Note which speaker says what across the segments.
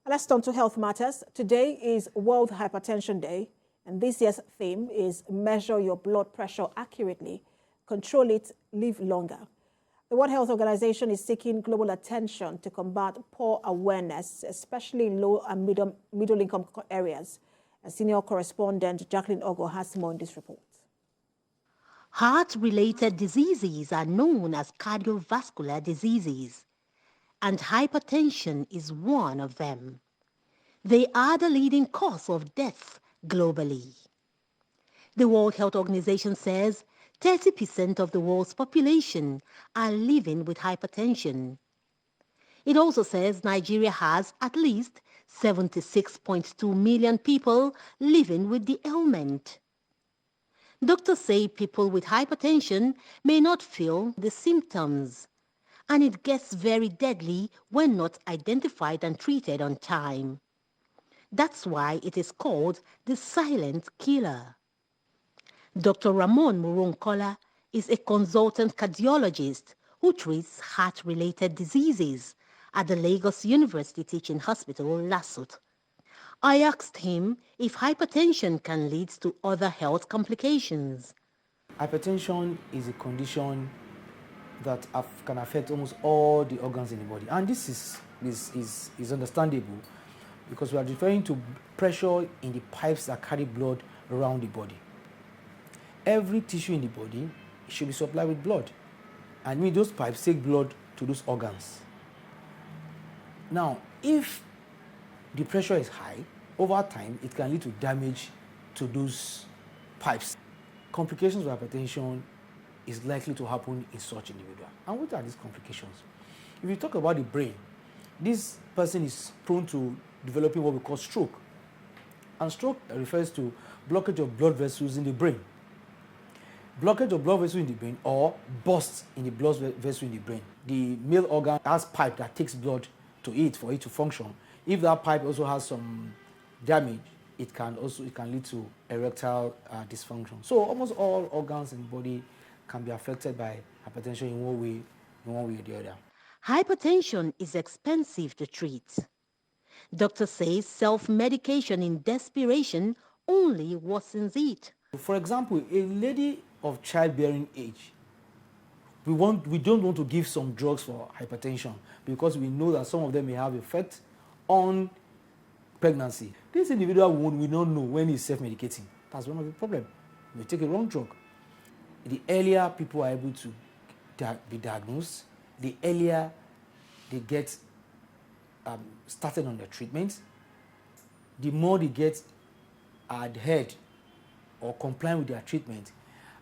Speaker 1: Let's turn to health matters. Today is World Hypertension Day, and this year's theme is Measure Your Blood Pressure Accurately, Control It, Live Longer. The World Health Organization is seeking global attention to combat poor awareness, especially in low and middle-income areas. A senior correspondent, Jacqueline Ogo, has more in this report.
Speaker 2: Heart-related diseases are known as cardiovascular diseases, and hypertension is one of them. They are the leading cause of death globally. The World Health Organization says 30% of the world's population are living with hypertension. It also says Nigeria has at least 76.2 million people living with the ailment. Doctors say people with hypertension may not feel the symptoms, and it gets very deadly when not identified and treated on time. That's why it is called the silent killer. Dr. Ramon Muronkola is a consultant cardiologist who treats heart-related diseases at the Lagos University Teaching Hospital, LASUT. I asked him if hypertension can lead to other health complications.
Speaker 3: Hypertension is a condition that can affect almost all the organs in the body. And this is understandable because we are referring to pressure in the pipes that carry blood around the body. Every tissue in the body should be supplied with blood. And those pipes take blood to those organs. Now, if the pressure is high, over time, it can lead to damage to those pipes. Complications of hypertension is likely to happen in such individual. And what are these complications? If you talk about the brain, this person is prone to developing what we call stroke. And stroke refers to blockage of blood vessels in the brain. Blockage of blood vessels in the brain or burst in the blood vessel in the brain. The male organ has pipe that takes blood to it for it to function. If that pipe also has some damage, it can lead to erectile dysfunction. So almost all organs in the body can be affected by hypertension in one way or the other.
Speaker 2: Hypertension is expensive to treat. Doctor says self-medication in desperation only worsens it.
Speaker 3: For example, a lady of childbearing age, we don't want to give some drugs for hypertension because we know that some of them may have effect on pregnancy. This individual will not know when he's self-medicating. That's one of the problems. We take a wrong drug. The earlier people are able to be diagnosed, the earlier they get started on their treatment, the more they get adhered or comply with their treatment,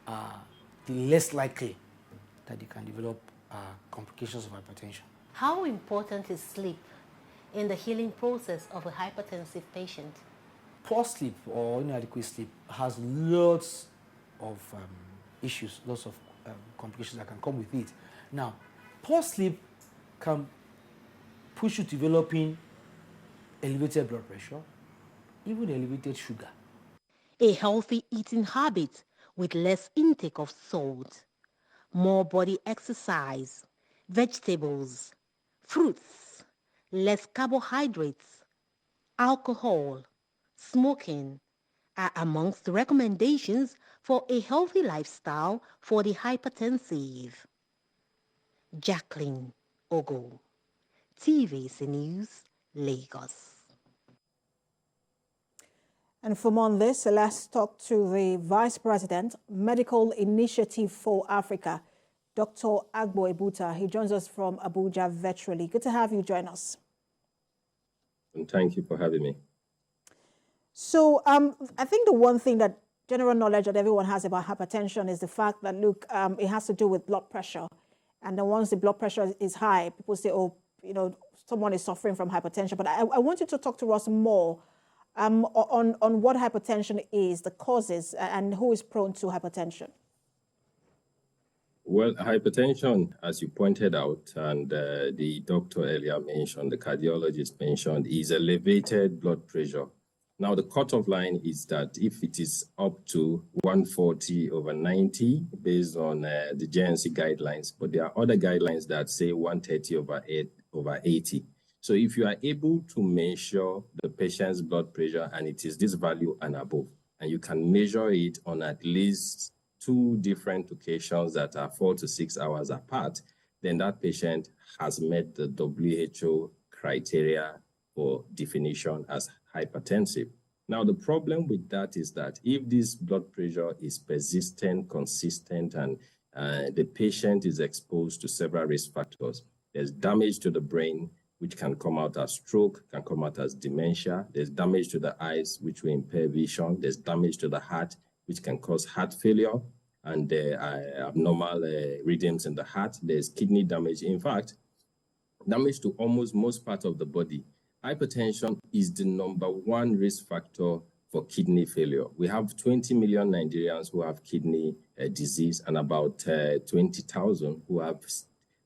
Speaker 3: the less likely that they can develop complications of hypertension.
Speaker 2: How important is sleep in the healing process of a hypertensive patient?
Speaker 3: Poor sleep or inadequate sleep has lots of issues, lots of complications that can come with it. Now, poor sleep can push you to developing elevated blood pressure, even elevated sugar.
Speaker 2: A healthy eating habit with less intake of salt, more body exercise, vegetables, fruits, less carbohydrates, alcohol, smoking are amongst the recommendations for a healthy lifestyle for the hypertensive. Jacqueline Ogo, TVC News, Lagos.
Speaker 1: And from on this, let's talk to the Vice President, Medical Initiative for Africa, Dr. Agbo Ebuta. He joins us from Abuja virtually. Good to have you join us.
Speaker 4: And thank you for having me.
Speaker 1: So I think the one thing that general knowledge that everyone has about hypertension is the fact that, look, it has to do with blood pressure. And then once the blood pressure is high, people say, oh, someone is suffering from hypertension. But I want you to talk to us more on what hypertension is, the causes, and who is prone to hypertension.
Speaker 4: Well, hypertension, as you pointed out, and the doctor earlier mentioned, the cardiologist mentioned, is elevated blood pressure. Now, the cutoff line is that if it is up to 140/90, based on the GNC guidelines, but there are other guidelines that say 130/80. So if you are able to measure the patient's blood pressure and it is this value and above, and you can measure it on at least 2 different occasions that are 4 to 6 hours apart, then that patient has met the WHO criteria for definition as hypertensive. Now, the problem with that is that if this blood pressure is persistent, consistent, and the patient is exposed to several risk factors, there's damage to the brain, which can come out as stroke, can come out as dementia. There's damage to the eyes, which will impair vision. There's damage to the heart, which can cause heart failure and abnormal rhythms in the heart. There's kidney damage. In fact, damage to almost most parts of the body. Hypertension is the #1 risk factor for kidney failure. We have 20 million Nigerians who have kidney disease and about 20,000 who have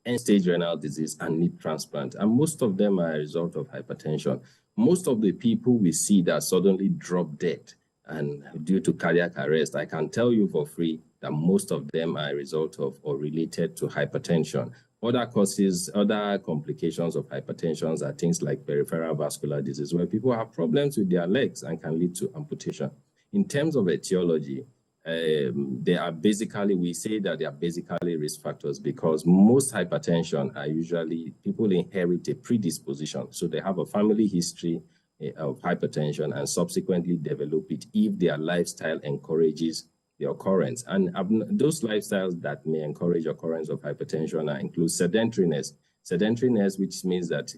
Speaker 4: end-stage renal disease and need transplant. And most of them are a result of hypertension. Most of the people we see that suddenly drop dead and due to cardiac arrest, I can tell you for free that most of them are a result of or related to hypertension. Other causes, other complications of hypertension are things like peripheral vascular disease, where people have problems with their legs and can lead to amputation. In terms of etiology, they are basically, we say that they are basically risk factors because most hypertension are usually people inherit a predisposition. So they have a family history of hypertension and subsequently develop it if their lifestyle encourages the occurrence. And those lifestyles that may encourage occurrence of hypertension include sedentariness. Sedentariness, which means that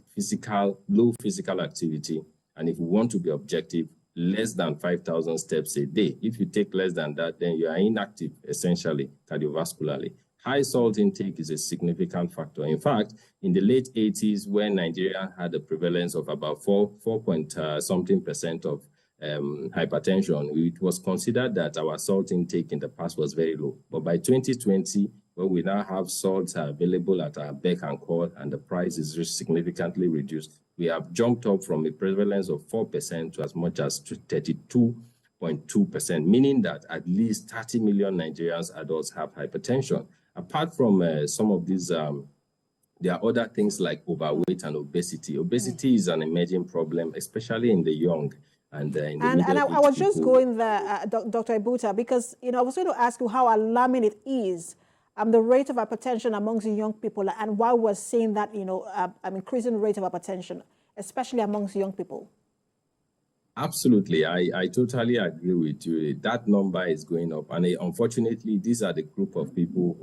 Speaker 4: low physical activity. And if we want to be objective, less than 5,000 steps a day. If you take less than that, then you are inactive, essentially, cardiovascularly. High salt intake is a significant factor. In fact, in the late 80s, when Nigeria had a prevalence of about 4.something% of hypertension, it was considered that our salt intake in the past was very low. But by 2020, when we now have salts available at our beck and call and the price is significantly reduced, we have jumped up from a prevalence of 4% to as much as 32.2%, meaning that at least 30 million Nigerians adults have hypertension. Apart from some of these, there are other things like overweight and obesity. Obesity is an emerging problem, especially in the young. And
Speaker 1: I was just going there, Dr. Ibuta, because I was going to ask you how alarming it is, the rate of hypertension amongst the young people, and why we're seeing that increasing rate of hypertension, especially amongst young people.
Speaker 4: Absolutely, I totally agree with you. That number is going up, and unfortunately, these are the group of people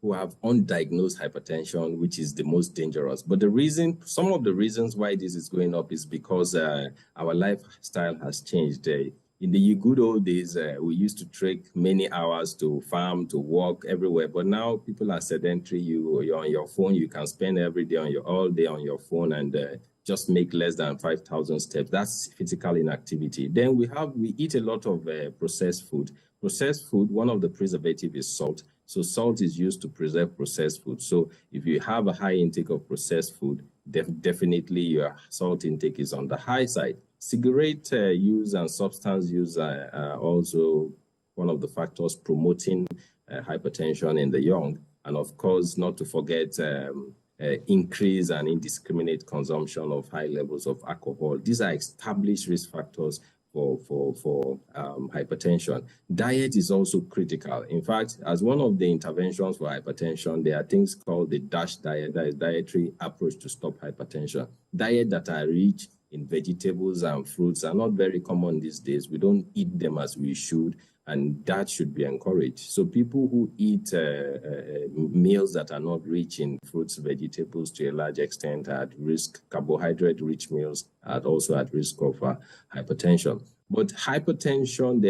Speaker 4: who have undiagnosed hypertension, which is the most dangerous. But some of the reasons why this is going up is because our lifestyle has changed. In the good old days, we used to trek many hours to farm, to walk everywhere. But now people are sedentary. You're on your phone. You can spend all day on your phone and just make less than 5,000 steps. That's physical inactivity. Then we eat a lot of processed food. Processed food, one of the preservatives is salt. So salt is used to preserve processed food. So if you have a high intake of processed food, definitely your salt intake is on the high side. Cigarette use and substance use are also one of the factors promoting hypertension in the young. And of course, not to forget increase and indiscriminate consumption of high levels of alcohol. These are established risk factors for hypertension. Diet is also critical. In fact, as one of the interventions for hypertension, there are things called the DASH diet, that is dietary approach to stop hypertension. Diet that are rich in vegetables and fruits are not very common these days. We don't eat them as we should, and that should be encouraged. So people who eat meals that are not rich in fruits, vegetables to a large extent are at risk. Carbohydrate-rich meals are also at risk of hypertension. But hypertension,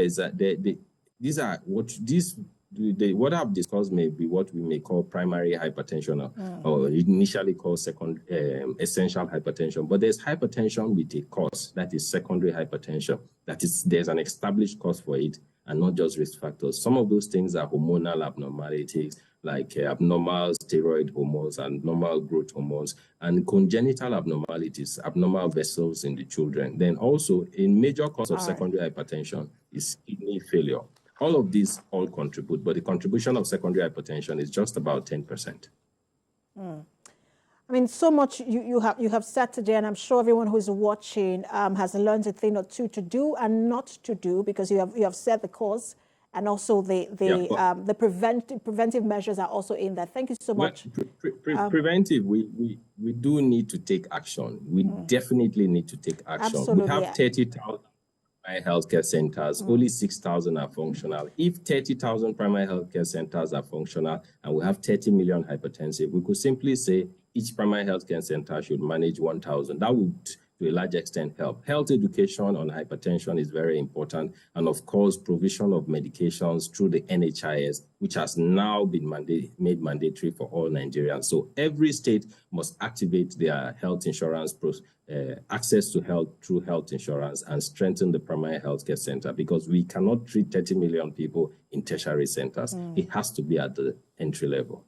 Speaker 4: what I've discussed may be what we may call primary hypertension or initially called essential hypertension. But there's hypertension with a cause, that is secondary hypertension. There's an established cause for it and not just risk factors. Some of those things are hormonal abnormalities like abnormal steroid hormones and normal growth hormones, and congenital abnormalities, abnormal vessels in the children. Then also a major cause of secondary hypertension is kidney failure. All of these contribute, but the contribution of secondary hypertension is just about 10%.
Speaker 1: I mean, so much you have said today, and I'm sure everyone who's watching has learned a thing or two to do and not to do, because you have said the cause, and also the preventive measures are also in there. Thank you so much.
Speaker 4: Preventive, we do need to take action. We definitely need to take action.
Speaker 1: Absolutely,
Speaker 4: we have 30,000 primary healthcare centers, only 6,000 are functional. If 30,000 primary healthcare centers are functional and we have 30 million hypertensive, we could simply say each primary healthcare center should manage 1,000. That would, to a large extent, help. Health education on hypertension is very important. And of course, provision of medications through the NHIS, which has now been made mandatory for all Nigerians. So every state must activate their health insurance access to health through health insurance and strengthen the primary healthcare center, because we cannot treat 30 million people in tertiary centers. It has to be at the entry level.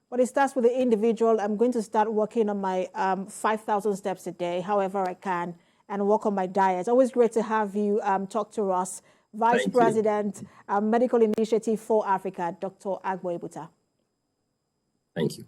Speaker 1: But it starts with the individual. I'm going to start working on my 5,000 steps a day, however I can, and work on my diet. It's always great to have you talk to us. Vice President, Medical Initiative for Africa, Dr. Agbo Ebuta.
Speaker 4: Thank you.